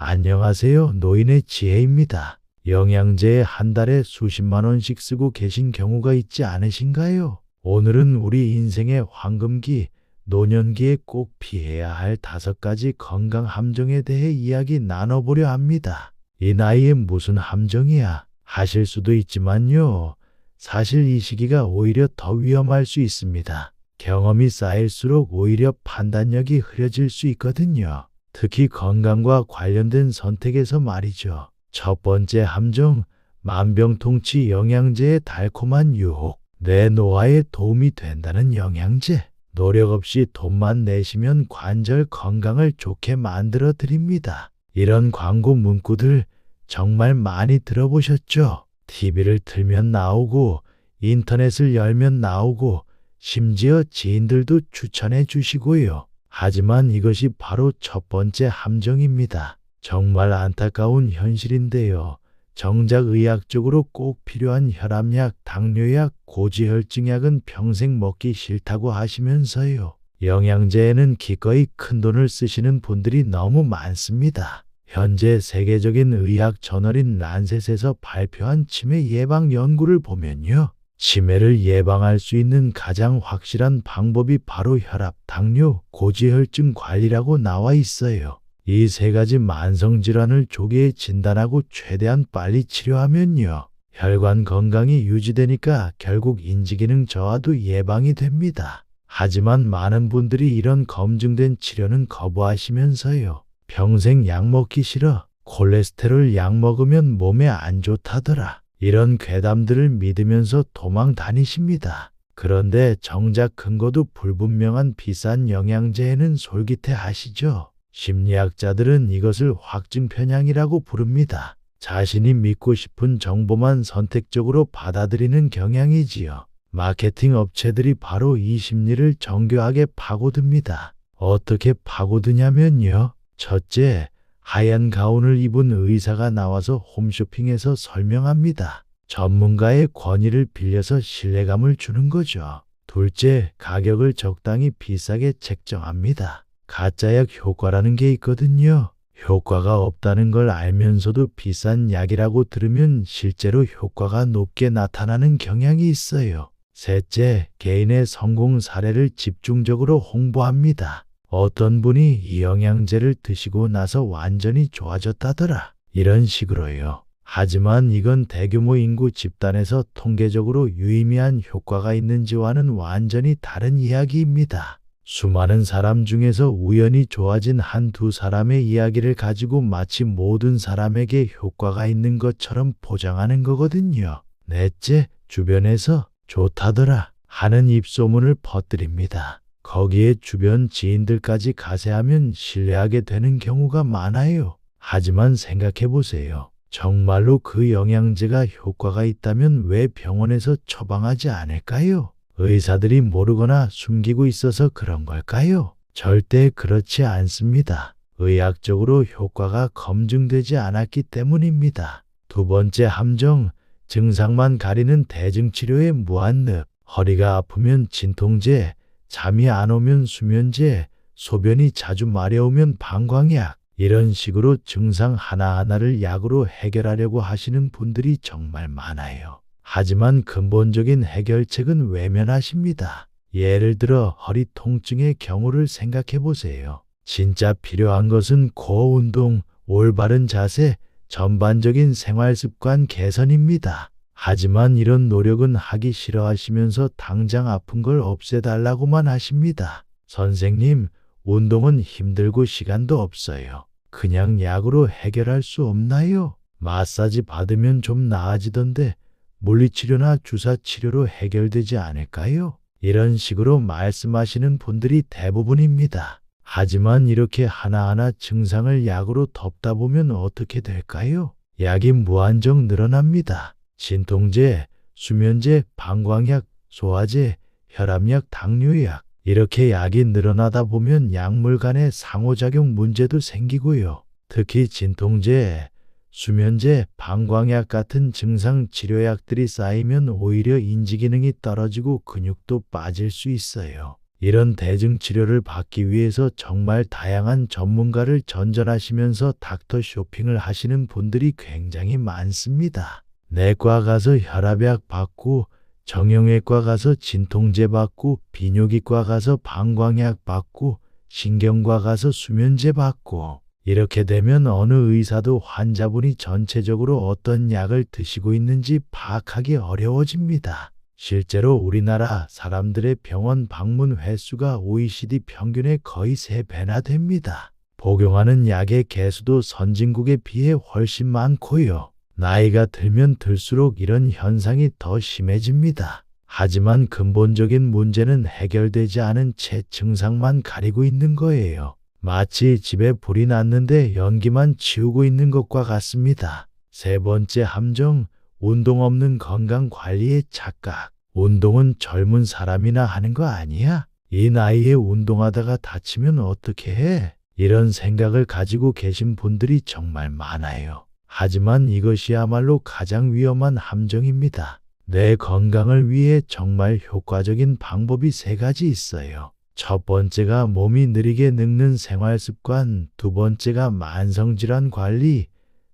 안녕하세요. 노인의 지혜입니다. 영양제에 한 달에 수십만 원씩 쓰고 계신 경우가 있지 않으신가요? 오늘은 우리 인생의 황금기, 노년기에 꼭 피해야 할 5가지 건강 함정에 대해 이야기 나눠보려 합니다. 이 나이에 무슨 함정이야? 하실 수도 있지만요. 사실 이 시기가 오히려 더 위험할 수 있습니다. 경험이 쌓일수록 오히려 판단력이 흐려질 수 있거든요. 특히 건강과 관련된 선택에서 말이죠. 첫 번째 함정, 만병통치 영양제의 달콤한 유혹. 내 노화에 도움이 된다는 영양제. 노력 없이 돈만 내시면 관절 건강을 좋게 만들어 드립니다. 이런 광고 문구들 정말 많이 들어보셨죠? TV를 틀면 나오고, 인터넷을 열면 나오고, 심지어 지인들도 추천해 주시고요. 하지만 이것이 바로 첫 번째 함정입니다. 정말 안타까운 현실인데요. 정작 의학적으로 꼭 필요한 혈압약, 당뇨약, 고지혈증약은 평생 먹기 싫다고 하시면서요. 영양제에는 기꺼이 큰돈을 쓰시는 분들이 너무 많습니다. 현재 세계적인 의학 저널인 란셋에서 발표한 치매 예방 연구를 보면요. 치매를 예방할 수 있는 가장 확실한 방법이 바로 혈압, 당뇨, 고지혈증 관리라고 나와 있어요. 이 3가지 만성질환을 조기에 진단하고 최대한 빨리 치료하면요. 혈관 건강이 유지되니까 결국 인지기능 저하도 예방이 됩니다. 하지만 많은 분들이 이런 검증된 치료는 거부하시면서요. 평생 약 먹기 싫어. 콜레스테롤 약 먹으면 몸에 안 좋다더라. 이런 괴담들을 믿으면서 도망 다니십니다. 그런데 정작 근거도 불분명한 비싼 영양제에는 솔깃해 하시죠. 심리학자들은 이것을 확증 편향이라고 부릅니다. 자신이 믿고 싶은 정보만 선택적으로 받아들이는 경향이지요. 마케팅 업체들이 바로 이 심리를 정교하게 파고듭니다. 어떻게 파고드냐면요. 첫째, 하얀 가운을 입은 의사가 나와서 홈쇼핑에서 설명합니다. 전문가의 권위를 빌려서 신뢰감을 주는 거죠. 둘째, 가격을 적당히 비싸게 책정합니다. 가짜약 효과라는 게 있거든요. 효과가 없다는 걸 알면서도 비싼 약이라고 들으면 실제로 효과가 높게 나타나는 경향이 있어요. 셋째, 개인의 성공 사례를 집중적으로 홍보합니다. 어떤 분이 이 영양제를 드시고 나서 완전히 좋아졌다더라. 이런 식으로요. 하지만 이건 대규모 인구 집단에서 통계적으로 유의미한 효과가 있는지와는 완전히 다른 이야기입니다. 수많은 사람 중에서 우연히 좋아진 한두 사람의 이야기를 가지고 마치 모든 사람에게 효과가 있는 것처럼 포장하는 거거든요. 넷째, 주변에서 좋다더라 하는 입소문을 퍼뜨립니다. 거기에 주변 지인들까지 가세하면 신뢰하게 되는 경우가 많아요. 하지만 생각해 보세요. 정말로 그 영양제가 효과가 있다면 왜 병원에서 처방하지 않을까요? 의사들이 모르거나 숨기고 있어서 그런 걸까요? 절대 그렇지 않습니다. 의학적으로 효과가 검증되지 않았기 때문입니다. 두 번째 함정, 증상만 가리는 대증치료의 무한늪. 허리가 아프면 진통제, 잠이 안 오면 수면제, 소변이 자주 마려우면 방광약. 이런 식으로 증상 하나하나를 약으로 해결하려고 하시는 분들이 정말 많아요. 하지만 근본적인 해결책은 외면하십니다. 예를 들어 허리 통증의 경우를 생각해 보세요. 진짜 필요한 것은 코어 운동, 올바른 자세, 전반적인 생활습관 개선입니다. 하지만 이런 노력은 하기 싫어하시면서 당장 아픈 걸 없애달라고만 하십니다. 선생님, 운동은 힘들고 시간도 없어요. 그냥 약으로 해결할 수 없나요? 마사지 받으면 좀 나아지던데 물리치료나 주사치료로 해결되지 않을까요? 이런 식으로 말씀하시는 분들이 대부분입니다. 하지만 이렇게 하나하나 증상을 약으로 덮다 보면 어떻게 될까요? 약이 무한정 늘어납니다. 진통제, 수면제, 방광약, 소화제, 혈압약, 당뇨약. 이렇게 약이 늘어나다 보면 약물 간의 상호작용 문제도 생기고요. 특히 진통제, 수면제, 방광약 같은 증상 치료약들이 쌓이면 오히려 인지기능이 떨어지고 근육도 빠질 수 있어요. 이런 대증치료를 받기 위해서 정말 다양한 전문가를 전전하시면서 닥터 쇼핑을 하시는 분들이 굉장히 많습니다. 내과 가서 혈압약 받고, 정형외과 가서 진통제 받고, 비뇨기과 가서 방광약 받고, 신경과 가서 수면제 받고, 이렇게 되면 어느 의사도 환자분이 전체적으로 어떤 약을 드시고 있는지 파악하기 어려워집니다. 실제로 우리나라 사람들의 병원 방문 횟수가 OECD 평균의 거의 3배나 됩니다. 복용하는 약의 개수도 선진국에 비해 훨씬 많고요. 나이가 들면 들수록 이런 현상이 더 심해집니다. 하지만 근본적인 문제는 해결되지 않은 채 증상만 가리고 있는 거예요. 마치 집에 불이 났는데 연기만 치우고 있는 것과 같습니다. 세 번째 함정, 운동 없는 건강 관리의 착각. 운동은 젊은 사람이나 하는 거 아니야? 이 나이에 운동하다가 다치면 어떻게 해? 이런 생각을 가지고 계신 분들이 정말 많아요. 하지만 이것이야말로 가장 위험한 함정입니다. 내 건강을 위해 정말 효과적인 방법이 3가지 있어요. 첫 번째가 몸이 느리게 늙는 생활습관, 두 번째가 만성질환 관리,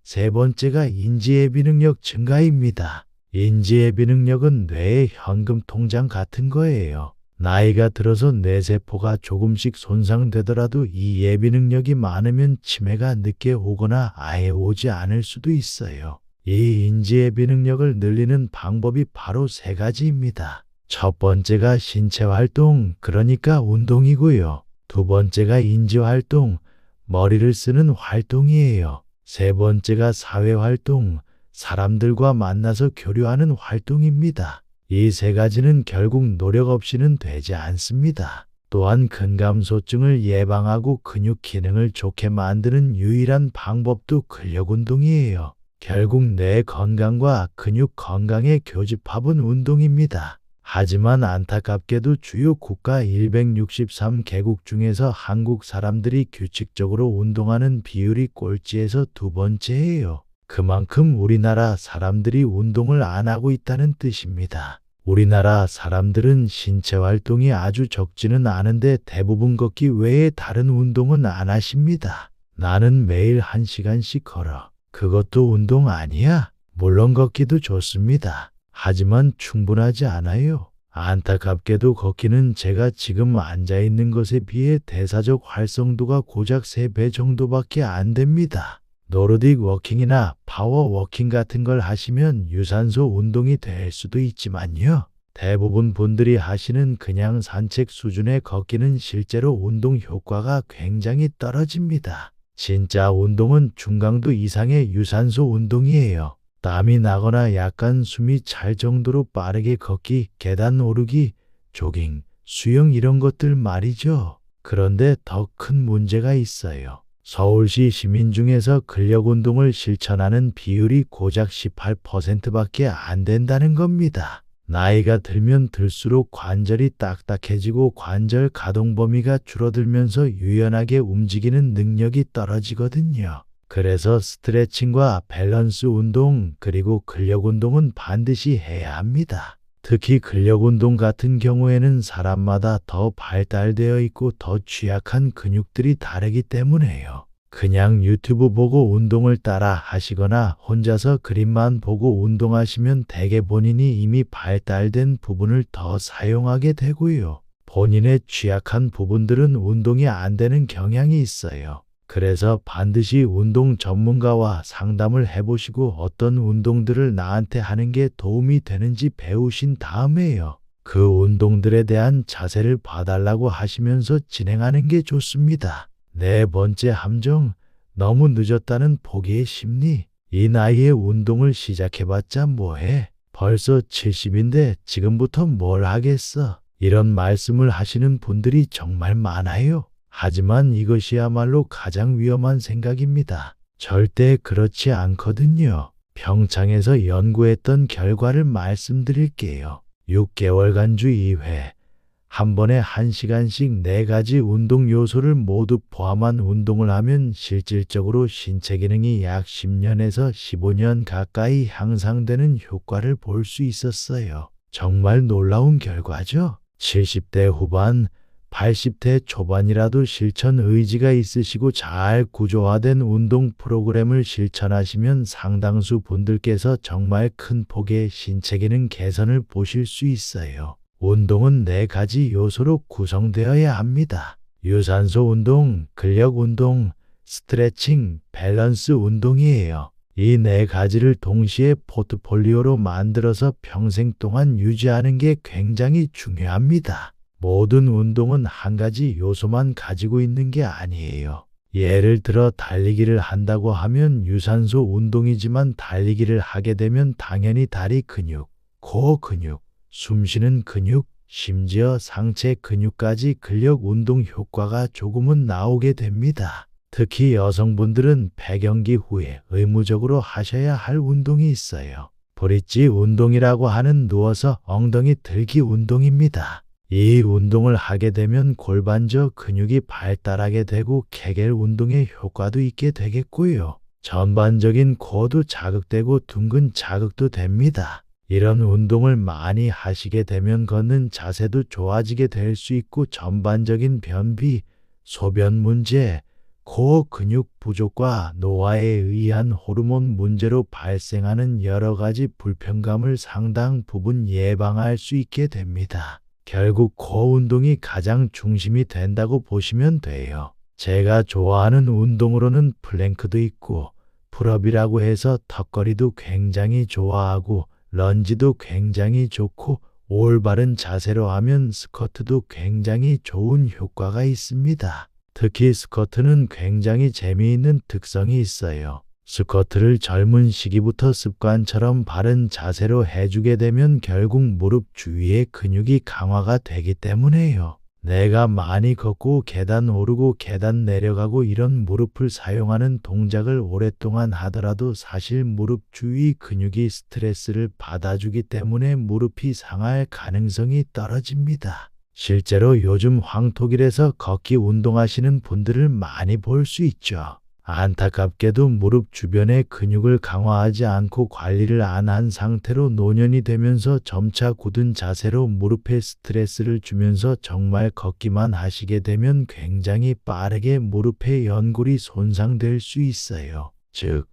세 번째가 인지예비 능력 증가입니다. 인지예비 능력은 뇌의 현금 통장 같은 거예요. 나이가 들어서 뇌세포가 조금씩 손상되더라도 이 예비 능력이 많으면 치매가 늦게 오거나 아예 오지 않을 수도 있어요. 이 인지예비 능력을 늘리는 방법이 바로 3가지입니다. 첫 번째가 신체활동, 그러니까 운동이고요. 두 번째가 인지활동, 머리를 쓰는 활동이에요. 세 번째가 사회활동, 사람들과 만나서 교류하는 활동입니다. 이 3가지는 결국 노력 없이는 되지 않습니다. 또한 근감소증을 예방하고 근육 기능을 좋게 만드는 유일한 방법도 근력운동이에요. 결국 뇌 건강과 근육 건강의 교집합은 운동입니다. 하지만 안타깝게도 주요 국가 163개국 중에서 한국 사람들이 규칙적으로 운동하는 비율이 꼴찌에서 2번째예요. 그만큼 우리나라 사람들이 운동을 안 하고 있다는 뜻입니다. 우리나라 사람들은 신체 활동이 아주 적지는 않은데 대부분 걷기 외에 다른 운동은 안 하십니다. 나는 매일 1시간씩 걸어. 그것도 운동 아니야? 물론 걷기도 좋습니다. 하지만 충분하지 않아요. 안타깝게도 걷기는 제가 지금 앉아있는 것에 비해 대사적 활성도가 고작 3배 정도밖에 안 됩니다. 노르딕 워킹이나 파워워킹 같은 걸 하시면 유산소 운동이 될 수도 있지만요. 대부분 분들이 하시는 그냥 산책 수준의 걷기는 실제로 운동 효과가 굉장히 떨어집니다. 진짜 운동은 중강도 이상의 유산소 운동이에요. 땀이 나거나 약간 숨이 찰 정도로 빠르게 걷기, 계단 오르기, 조깅, 수영 이런 것들 말이죠. 그런데 더 큰 문제가 있어요. 서울시 시민 중에서 근력운동을 실천하는 비율이 고작 18%밖에 안 된다는 겁니다. 나이가 들면 들수록 관절이 딱딱해지고 관절 가동 범위가 줄어들면서 유연하게 움직이는 능력이 떨어지거든요. 그래서 스트레칭과 밸런스 운동 그리고 근력 운동은 반드시 해야 합니다. 특히 근력 운동 같은 경우에는 사람마다 더 발달되어 있고 더 취약한 근육들이 다르기 때문에요. 그냥 유튜브 보고 운동을 따라 하시거나 혼자서 그림만 보고 운동하시면 대개 본인이 이미 발달된 부분을 더 사용하게 되고요. 본인의 취약한 부분들은 운동이 안 되는 경향이 있어요. 그래서 반드시 운동 전문가와 상담을 해보시고 어떤 운동들을 나한테 하는 게 도움이 되는지 배우신 다음에요. 그 운동들에 대한 자세를 봐달라고 하시면서 진행하는 게 좋습니다. 4번째 함정, 너무 늦었다는 포기의 심리. 이 나이에 운동을 시작해봤자 뭐해? 벌써 70인데 지금부터 뭘 하겠어? 이런 말씀을 하시는 분들이 정말 많아요. 하지만 이것이야말로 가장 위험한 생각입니다. 절대 그렇지 않거든요. 평창에서 연구했던 결과를 말씀드릴게요. 6개월간 주 2회, 한 번에 1시간씩 4가지 운동 요소를 모두 포함한 운동을 하면 실질적으로 신체 기능이 약 10년에서 15년 가까이 향상되는 효과를 볼 수 있었어요. 정말 놀라운 결과죠. 70대 후반, 80대 초반이라도 실천 의지가 있으시고 잘 구조화된 운동 프로그램을 실천하시면 상당수 분들께서 정말 큰 폭의 신체 기능 개선을 보실 수 있어요. 운동은 4가지 요소로 구성되어야 합니다. 유산소 운동, 근력 운동, 스트레칭, 밸런스 운동이에요. 이 4가지를 동시에 포트폴리오로 만들어서 평생 동안 유지하는 게 굉장히 중요합니다. 모든 운동은 한 가지 요소만 가지고 있는 게 아니에요. 예를 들어 달리기를 한다고 하면 유산소 운동이지만 달리기를 하게 되면 당연히 다리 근육, 코어 근육, 숨쉬는 근육, 심지어 상체 근육까지 근력 운동 효과가 조금은 나오게 됩니다. 특히 여성분들은 폐경기 후에 의무적으로 하셔야 할 운동이 있어요. 브릿지 운동이라고 하는 누워서 엉덩이 들기 운동입니다. 이 운동을 하게 되면 골반저 근육이 발달하게 되고 케겔 운동의 효과도 있게 되겠고요. 전반적인 코어도 자극되고 둥근 자극도 됩니다. 이런 운동을 많이 하시게 되면 걷는 자세도 좋아지게 될 수 있고 전반적인 변비, 소변 문제, 코어 근육 부족과 노화에 의한 호르몬 문제로 발생하는 여러 가지 불편감을 상당 부분 예방할 수 있게 됩니다. 결국 코어 운동이 가장 중심이 된다고 보시면 돼요. 제가 좋아하는 운동으로는 플랭크도 있고 풀업이라고 해서 턱걸이도 굉장히 좋아하고 런지도 굉장히 좋고 올바른 자세로 하면 스쿼트도 굉장히 좋은 효과가 있습니다. 특히 스쿼트는 굉장히 재미있는 특성이 있어요. 스쿼트를 젊은 시기부터 습관처럼 바른 자세로 해주게 되면 결국 무릎 주위의 근육이 강화가 되기 때문에요. 내가 많이 걷고 계단 오르고 계단 내려가고 이런 무릎을 사용하는 동작을 오랫동안 하더라도 사실 무릎 주위 근육이 스트레스를 받아주기 때문에 무릎이 상할 가능성이 떨어집니다. 실제로 요즘 황토길에서 걷기 운동하시는 분들을 많이 볼 수 있죠. 안타깝게도 무릎 주변의 근육을 강화하지 않고 관리를 안 한 상태로 노년이 되면서 점차 굳은 자세로 무릎에 스트레스를 주면서 정말 걷기만 하시게 되면 굉장히 빠르게 무릎의 연골이 손상될 수 있어요. 즉,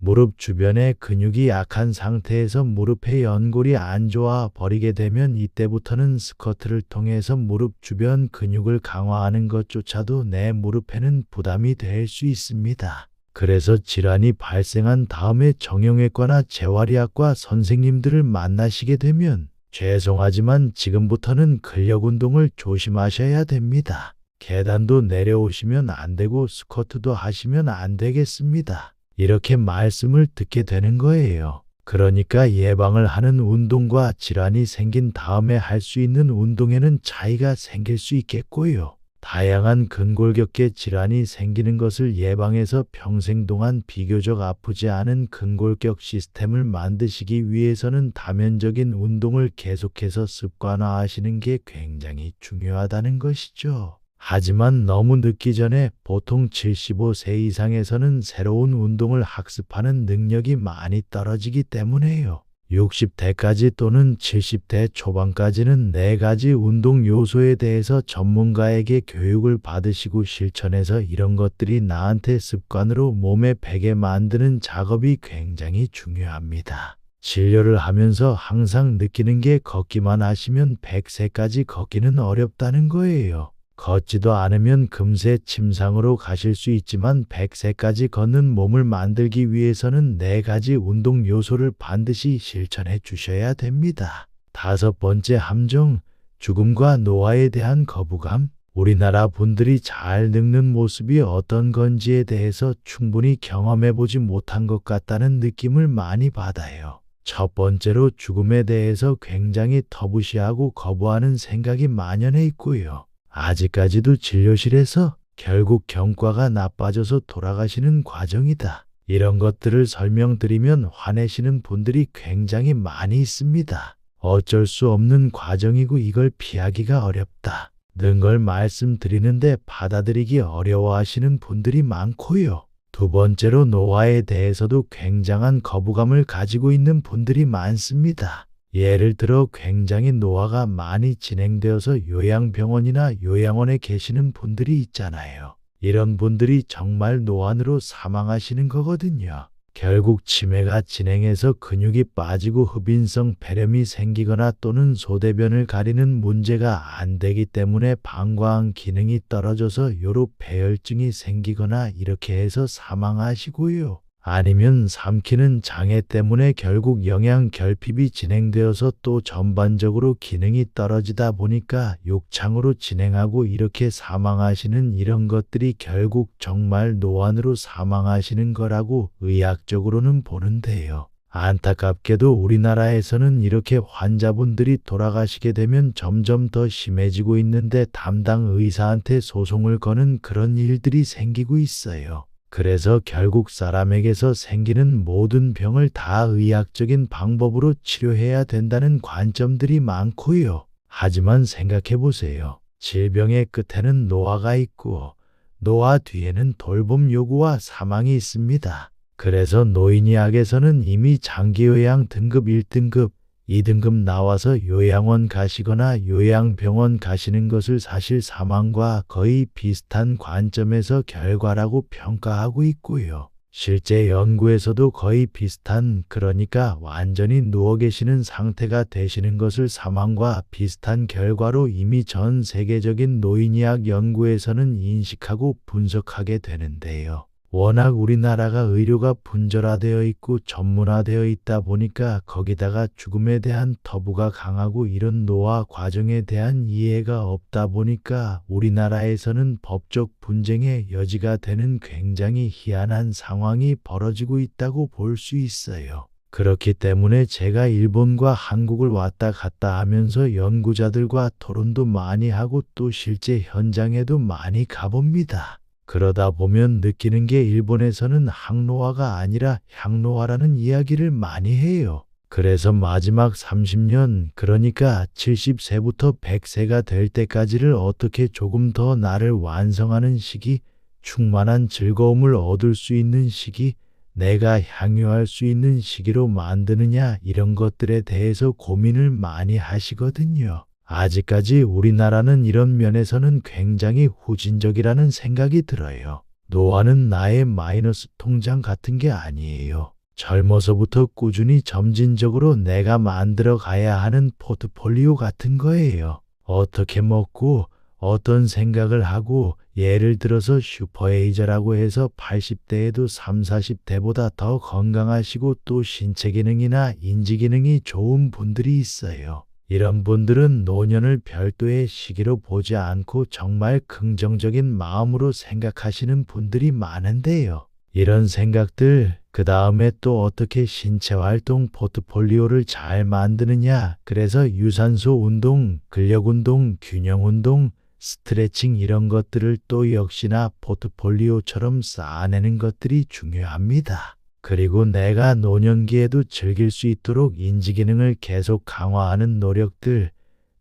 무릎 주변의 근육이 약한 상태에서 무릎의 연골이 안 좋아 버리게 되면 이때부터는 스쿼트를 통해서 무릎 주변 근육을 강화하는 것조차도 내 무릎에는 부담이 될 수 있습니다. 그래서 질환이 발생한 다음에 정형외과나 재활의학과 선생님들을 만나시게 되면 죄송하지만 지금부터는 근력 운동을 조심하셔야 됩니다. 계단도 내려오시면 안 되고 스쿼트도 하시면 안 되겠습니다. 이렇게 말씀을 듣게 되는 거예요. 그러니까 예방을 하는 운동과 질환이 생긴 다음에 할 수 있는 운동에는 차이가 생길 수 있겠고요. 다양한 근골격계 질환이 생기는 것을 예방해서 평생 동안 비교적 아프지 않은 근골격 시스템을 만드시기 위해서는 다면적인 운동을 계속해서 습관화하시는 게 굉장히 중요하다는 것이죠. 하지만 너무 늦기 전에 보통 75세 이상에서는 새로운 운동을 학습하는 능력이 많이 떨어지기 때문에요. 60대까지 또는 70대 초반까지는 4가지 운동 요소에 대해서 전문가에게 교육을 받으시고 실천해서 이런 것들이 나한테 습관으로 몸에 배게 만드는 작업이 굉장히 중요합니다. 진료를 하면서 항상 느끼는 게 걷기만 하시면 100세까지 걷기는 어렵다는 거예요. 걷지도 않으면 금세 침상으로 가실 수 있지만 100세까지 걷는 몸을 만들기 위해서는 4가지 운동 요소를 반드시 실천해 주셔야 됩니다. 5번째 함정, 죽음과 노화에 대한 거부감. 우리나라 분들이 잘 늙는 모습이 어떤 건지에 대해서 충분히 경험해 보지 못한 것 같다는 느낌을 많이 받아요. 첫 번째로 죽음에 대해서 굉장히 터부시하고 거부하는 생각이 만연해 있고요. 아직까지도 진료실에서 결국 경과가 나빠져서 돌아가시는 과정이다. 이런 것들을 설명드리면 화내시는 분들이 굉장히 많이 있습니다. 어쩔 수 없는 과정이고 이걸 피하기가 어렵다. 는 걸 말씀드리는데 받아들이기 어려워하시는 분들이 많고요. 2번째로 노화에 대해서도 굉장한 거부감을 가지고 있는 분들이 많습니다. 예를 들어 굉장히 노화가 많이 진행되어서 요양병원이나 요양원에 계시는 분들이 있잖아요. 이런 분들이 정말 노안으로 사망하시는 거거든요. 결국 치매가 진행해서 근육이 빠지고 흡인성 폐렴이 생기거나 또는 소대변을 가리는 문제가 안 되기 때문에 방광 기능이 떨어져서 요로 폐혈증이 생기거나 이렇게 해서 사망하시고요. 아니면 삼키는 장애 때문에 결국 영양 결핍이 진행되어서 또 전반적으로 기능이 떨어지다 보니까 욕창으로 진행하고 이렇게 사망하시는 이런 것들이 결국 정말 노안으로 사망하시는 거라고 의학적으로는 보는데요. 안타깝게도 우리나라에서는 이렇게 환자분들이 돌아가시게 되면 점점 더 심해지고 있는데 담당 의사한테 소송을 거는 그런 일들이 생기고 있어요. 그래서 결국 사람에게서 생기는 모든 병을 다 의학적인 방법으로 치료해야 된다는 관점들이 많고요. 하지만 생각해 보세요. 질병의 끝에는 노화가 있고 노화 뒤에는 돌봄 요구와 사망이 있습니다. 그래서 노인의학에서는 이미 장기요양 등급 1등급, 2등급 나와서 요양원 가시거나 요양병원 가시는 것을 사실 사망과 거의 비슷한 관점에서 결과라고 평가하고 있고요. 실제 연구에서도 거의 비슷한, 그러니까 완전히 누워 계시는 상태가 되시는 것을 사망과 비슷한 결과로 이미 전 세계적인 노인의학 연구에서는 인식하고 분석하게 되는데요. 워낙 우리나라가 의료가 분절화되어 있고 전문화되어 있다 보니까 거기다가 죽음에 대한 터부가 강하고 이런 노화 과정에 대한 이해가 없다 보니까 우리나라에서는 법적 분쟁의 여지가 되는 굉장히 희한한 상황이 벌어지고 있다고 볼 수 있어요. 그렇기 때문에 제가 일본과 한국을 왔다 갔다 하면서 연구자들과 토론도 많이 하고 또 실제 현장에도 많이 가봅니다. 그러다 보면 느끼는 게 일본에서는 항노화가 아니라 향노화라는 이야기를 많이 해요. 그래서 마지막 30년, 그러니까 70세부터 100세가 될 때까지를 어떻게 조금 더 나를 완성하는 시기, 충만한 즐거움을 얻을 수 있는 시기, 내가 향유할 수 있는 시기로 만드느냐, 이런 것들에 대해서 고민을 많이 하시거든요. 아직까지 우리나라는 이런 면에서는 굉장히 후진적이라는 생각이 들어요. 노화는 나의 마이너스 통장 같은 게 아니에요. 젊어서부터 꾸준히 점진적으로 내가 만들어 가야 하는 포트폴리오 같은 거예요. 어떻게 먹고 어떤 생각을 하고, 예를 들어서 슈퍼에이저라고 해서 80대에도 30, 40대보다 더 건강하시고 또 신체 기능이나 인지 기능이 좋은 분들이 있어요. 이런 분들은 노년을 별도의 시기로 보지 않고 정말 긍정적인 마음으로 생각하시는 분들이 많은데요. 이런 생각들, 그 다음에 또 어떻게 신체 활동 포트폴리오를 잘 만드느냐, 그래서 유산소 운동, 근력 운동, 균형 운동, 스트레칭 이런 것들을 또 역시나 포트폴리오처럼 쌓아내는 것들이 중요합니다. 그리고 내가 노년기에도 즐길 수 있도록 인지기능을 계속 강화하는 노력들,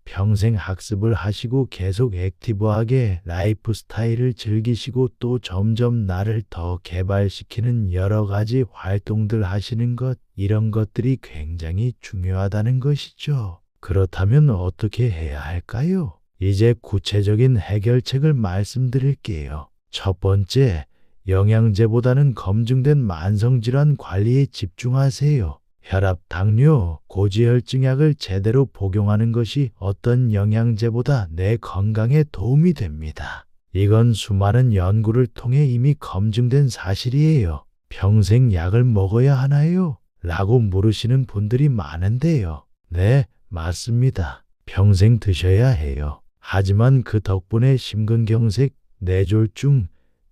평생 학습을 하시고 계속 액티브하게 라이프 스타일을 즐기시고 또 점점 나를 더 개발시키는 여러 가지 활동들 하시는 것, 이런 것들이 굉장히 중요하다는 것이죠. 그렇다면 어떻게 해야 할까요? 이제 구체적인 해결책을 말씀드릴게요. 첫 번째, 영양제보다는 검증된 만성질환 관리에 집중하세요. 혈압, 당뇨, 고지혈증약을 제대로 복용하는 것이 어떤 영양제보다 내 건강에 도움이 됩니다. 이건 수많은 연구를 통해 이미 검증된 사실이에요. 평생 약을 먹어야 하나요? 라고 물으시는 분들이 많은데요. 네, 맞습니다. 평생 드셔야 해요. 하지만 그 덕분에 심근경색, 뇌졸중,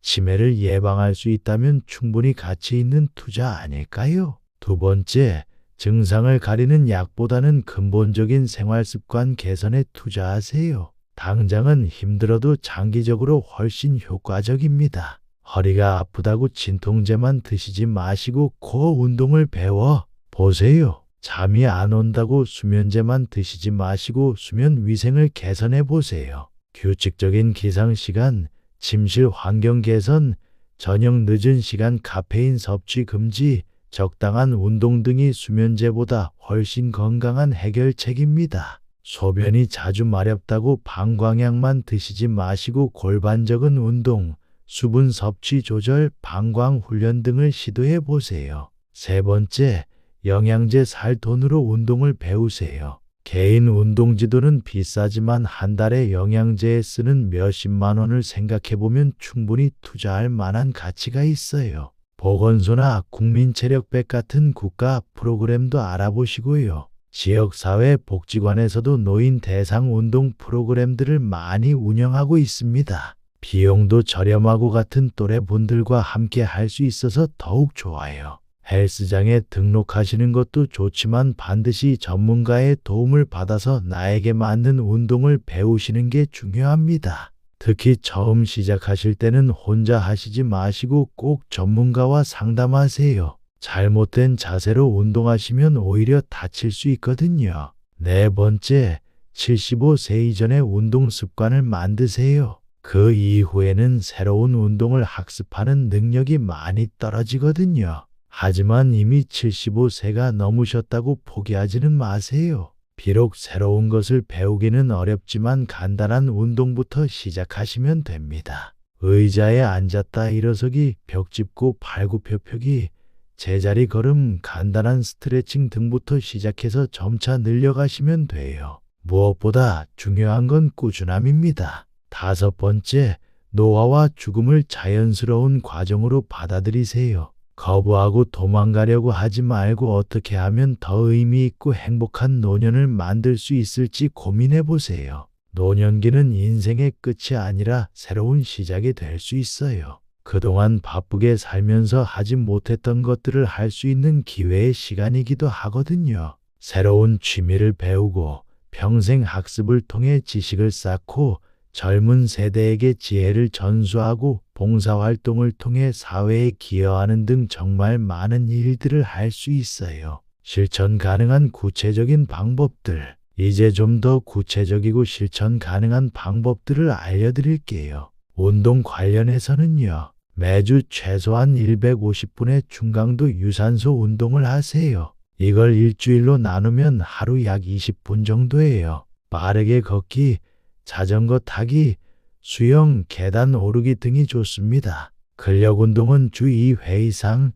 치매를 예방할 수 있다면 충분히 가치 있는 투자 아닐까요? 두 번째, 증상을 가리는 약보다는 근본적인 생활습관 개선에 투자하세요. 당장은 힘들어도 장기적으로 훨씬 효과적입니다. 허리가 아프다고 진통제만 드시지 마시고 코어 운동을 배워 보세요. 잠이 안 온다고 수면제만 드시지 마시고 수면 위생을 개선해 보세요. 규칙적인 기상시간, 침실 환경 개선, 저녁 늦은 시간 카페인 섭취 금지, 적당한 운동 등이 수면제보다 훨씬 건강한 해결책입니다. 소변이 자주 마렵다고 방광약만 드시지 마시고 골반적인 운동, 수분 섭취 조절, 방광 훈련 등을 시도해 보세요. 세 번째, 영양제 살 돈으로 운동을 배우세요. 개인 운동지도는 비싸지만 한 달에 영양제에 쓰는 몇십만 원을 생각해보면 충분히 투자할 만한 가치가 있어요. 보건소나 국민체력백 같은 국가 프로그램도 알아보시고요. 지역사회 복지관에서도 노인 대상 운동 프로그램들을 많이 운영하고 있습니다. 비용도 저렴하고 같은 또래 분들과 함께 할 수 있어서 더욱 좋아요. 헬스장에 등록하시는 것도 좋지만 반드시 전문가의 도움을 받아서 나에게 맞는 운동을 배우시는 게 중요합니다. 특히 처음 시작하실 때는 혼자 하시지 마시고 꼭 전문가와 상담하세요. 잘못된 자세로 운동하시면 오히려 다칠 수 있거든요. 네 번째, 75세 이전의 운동 습관을 만드세요. 그 이후에는 새로운 운동을 학습하는 능력이 많이 떨어지거든요. 하지만 이미 75세가 넘으셨다고 포기하지는 마세요. 비록 새로운 것을 배우기는 어렵지만 간단한 운동부터 시작하시면 됩니다. 의자에 앉았다 일어서기, 벽 짚고 팔굽혀펴기, 제자리 걸음, 간단한 스트레칭 등부터 시작해서 점차 늘려가시면 돼요. 무엇보다 중요한 건 꾸준함입니다. 다섯 번째, 노화와 죽음을 자연스러운 과정으로 받아들이세요. 거부하고 도망가려고 하지 말고 어떻게 하면 더 의미 있고 행복한 노년을 만들 수 있을지 고민해 보세요. 노년기는 인생의 끝이 아니라 새로운 시작이 될 수 있어요. 그동안 바쁘게 살면서 하지 못했던 것들을 할 수 있는 기회의 시간이기도 하거든요. 새로운 취미를 배우고 평생 학습을 통해 지식을 쌓고 젊은 세대에게 지혜를 전수하고 봉사활동을 통해 사회에 기여하는 등 정말 많은 일들을 할 수 있어요. 실천 가능한 구체적인 방법들. 이제 좀 더 구체적이고 실천 가능한 방법들을 알려드릴게요. 운동 관련해서는요. 매주 최소한 150분의 중강도 유산소 운동을 하세요. 이걸 일주일로 나누면 하루 약 20분 정도예요. 빠르게 걷기, 자전거 타기, 수영, 계단 오르기 등이 좋습니다. 근력 운동은 주 2회 이상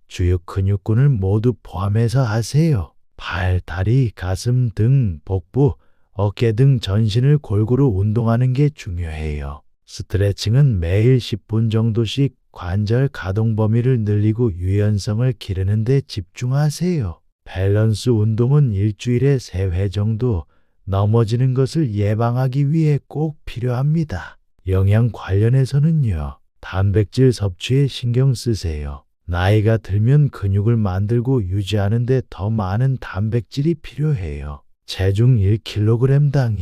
주요 근육군을 모두 포함해서 하세요. 팔, 다리, 가슴 등, 복부, 어깨 등 전신을 골고루 운동하는 게 중요해요. 스트레칭은 매일 10분 정도씩 관절 가동 범위를 늘리고 유연성을 기르는 데 집중하세요. 밸런스 운동은 일주일에 3회 정도, 넘어지는 것을 예방하기 위해 꼭 필요합니다. 영양 관련해서는요. 단백질 섭취에 신경 쓰세요. 나이가 들면 근육을 만들고 유지하는 데 더 많은 단백질이 필요해요. 체중 1kg당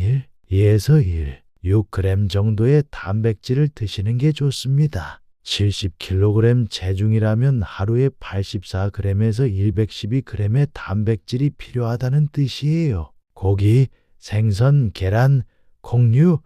2에서 6g 정도의 단백질을 드시는 게 좋습니다. 70kg 체중이라면 하루에 84g에서 112g의 단백질이 필요하다는 뜻이에요. 고기, 생선, 계란, 콩류,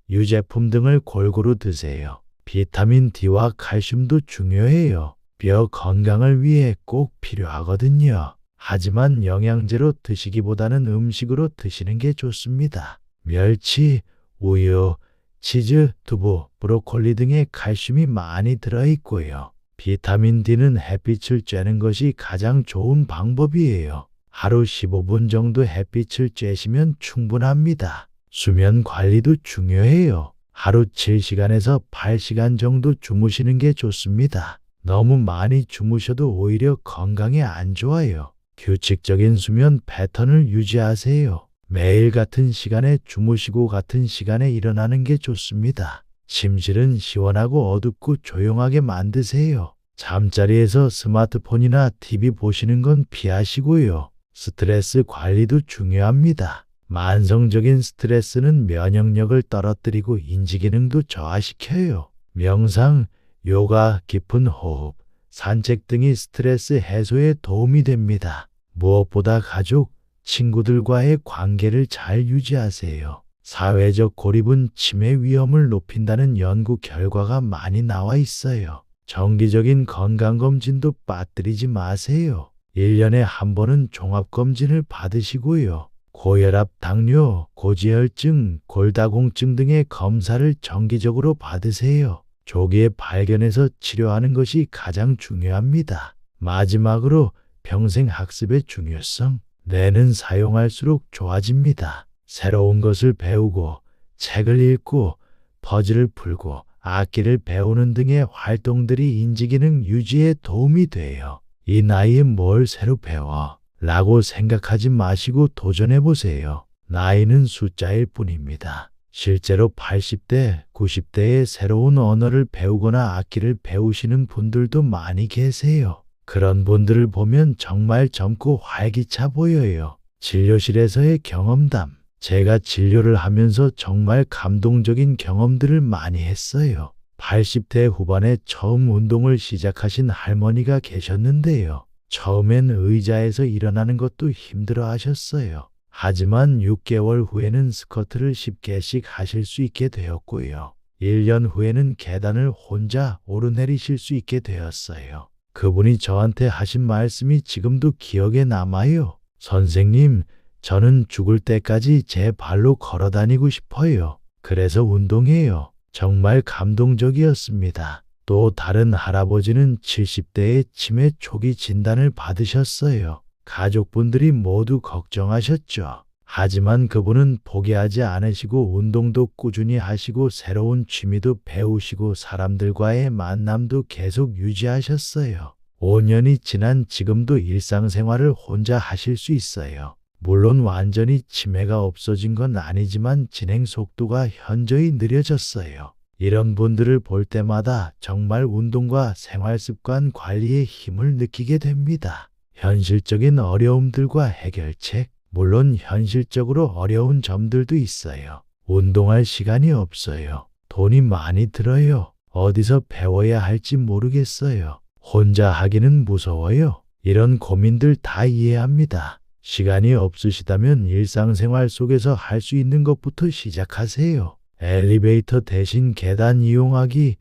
유제품 등을 골고루 드세요. 비타민 D와 칼슘도 중요해요. 뼈 건강을 위해 꼭 필요하거든요. 하지만 영양제로 드시기보다는 음식으로 드시는 게 좋습니다. 멸치, 우유, 치즈, 두부, 브로콜리 등의 칼슘이 많이 들어있고요. 비타민 D는 햇빛을 쬐는 것이 가장 좋은 방법이에요. 하루 15분 정도 햇빛을 쬐시면 충분합니다. 수면 관리도 중요해요. 하루 7시간에서 8시간 정도 주무시는 게 좋습니다. 너무 많이 주무셔도 오히려 건강에 안 좋아요. 규칙적인 수면 패턴을 유지하세요. 매일 같은 시간에 주무시고 같은 시간에 일어나는 게 좋습니다. 침실은 시원하고 어둡고 조용하게 만드세요. 잠자리에서 스마트폰이나 TV 보시는 건 피하시고요. 스트레스 관리도 중요합니다. 만성적인 스트레스는 면역력을 떨어뜨리고 인지기능도 저하시켜요. 명상, 요가, 깊은 호흡, 산책 등이 스트레스 해소에 도움이 됩니다. 무엇보다 가족, 친구들과의 관계를 잘 유지하세요. 사회적 고립은 치매 위험을 높인다는 연구 결과가 많이 나와 있어요. 정기적인 건강검진도 빠뜨리지 마세요. 1년에 한 번은 종합검진을 받으시고요. 고혈압, 당뇨, 고지혈증, 골다공증 등의 검사를 정기적으로 받으세요. 조기에 발견해서 치료하는 것이 가장 중요합니다. 마지막으로 평생 학습의 중요성. 뇌는 사용할수록 좋아집니다. 새로운 것을 배우고 책을 읽고 퍼즐을 풀고 악기를 배우는 등의 활동들이 인지기능 유지에 도움이 돼요. 이 나이에 뭘 새로 배워? 라고 생각하지 마시고 도전해 보세요. 나이는 숫자일 뿐입니다. 실제로 80대, 90대에 새로운 언어를 배우거나 악기를 배우시는 분들도 많이 계세요. 그런 분들을 보면 정말 젊고 활기차 보여요. 진료실에서의 경험담. 제가 진료를 하면서 정말 감동적인 경험들을 많이 했어요. 80대 후반에 처음 운동을 시작하신 할머니가 계셨는데요. 처음엔 의자에서 일어나는 것도 힘들어 하셨어요. 하지만 6개월 후에는 스쿼트를 10개씩 하실 수 있게 되었고요. 1년 후에는 계단을 혼자 오르내리실 수 있게 되었어요. 그분이 저한테 하신 말씀이 지금도 기억에 남아요. 선생님, 저는 죽을 때까지 제 발로 걸어 다니고 싶어요. 그래서 운동해요. 정말 감동적이었습니다. 또 다른 할아버지는 70대에 치매 초기 진단을 받으셨어요. 가족분들이 모두 걱정하셨죠. 하지만 그분은 포기하지 않으시고 운동도 꾸준히 하시고 새로운 취미도 배우시고 사람들과의 만남도 계속 유지하셨어요. 5년이 지난 지금도 일상생활을 혼자 하실 수 있어요. 물론 완전히 치매가 없어진 건 아니지만 진행 속도가 현저히 느려졌어요. 이런 분들을 볼 때마다 정말 운동과 생활습관 관리의 힘을 느끼게 됩니다. 현실적인 어려움들과 해결책. 물론 현실적으로 어려운 점들도 있어요. 운동할 시간이 없어요. 돈이 많이 들어요. 어디서 배워야 할지 모르겠어요. 혼자 하기는 무서워요. 이런 고민들 다 이해합니다. 시간이 없으시다면 일상생활 속에서 할 수 있는 것부터 시작하세요. 엘리베이터 대신 계단 이용하기,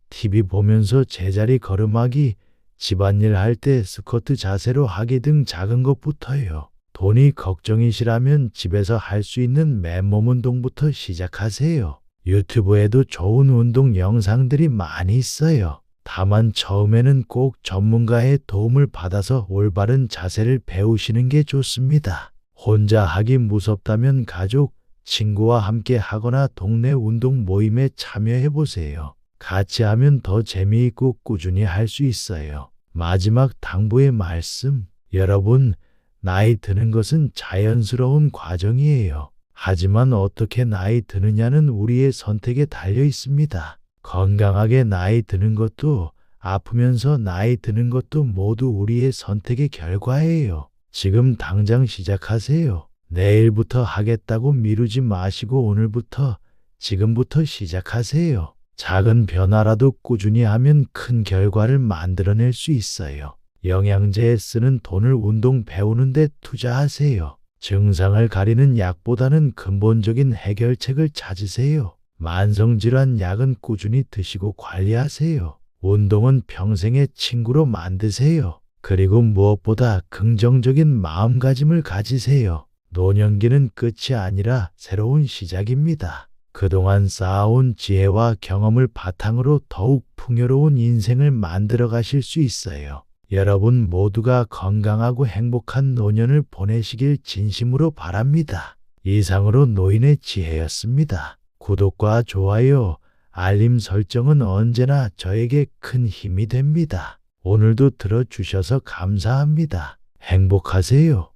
TV 보면서 제자리 걸음하기, 집안일 할 때 스쿼트 자세로 하기 등 작은 것부터요. 돈이 걱정이시라면 집에서 할 수 있는 맨몸 운동부터 시작하세요. 유튜브에도 좋은 운동 영상들이 많이 있어요. 다만 처음에는 꼭 전문가의 도움을 받아서 올바른 자세를 배우시는 게 좋습니다. 혼자 하기 무섭다면 가족, 친구와 함께 하거나 동네 운동 모임에 참여해 보세요. 같이 하면 더 재미있고 꾸준히 할 수 있어요. 마지막 당부의 말씀. 여러분, 나이 드는 것은 자연스러운 과정이에요. 하지만 어떻게 나이 드느냐는 우리의 선택에 달려 있습니다. 건강하게 나이 드는 것도 아프면서 나이 드는 것도 모두 우리의 선택의 결과예요. 지금 당장 시작하세요. 내일부터 하겠다고 미루지 마시고 오늘부터, 지금부터 시작하세요. 작은 변화라도 꾸준히 하면 큰 결과를 만들어낼 수 있어요. 영양제에 쓰는 돈을 운동 배우는 데 투자하세요. 증상을 가리는 약보다는 근본적인 해결책을 찾으세요. 만성질환 약은 꾸준히 드시고 관리하세요. 운동은 평생의 친구로 만드세요. 그리고 무엇보다 긍정적인 마음가짐을 가지세요. 노년기는 끝이 아니라 새로운 시작입니다. 그동안 쌓아온 지혜와 경험을 바탕으로 더욱 풍요로운 인생을 만들어 가실 수 있어요. 여러분 모두가 건강하고 행복한 노년을 보내시길 진심으로 바랍니다. 이상으로 노인의 지혜였습니다. 구독과 좋아요, 알림 설정은 언제나 저에게 큰 힘이 됩니다. 오늘도 들어주셔서 감사합니다. 행복하세요.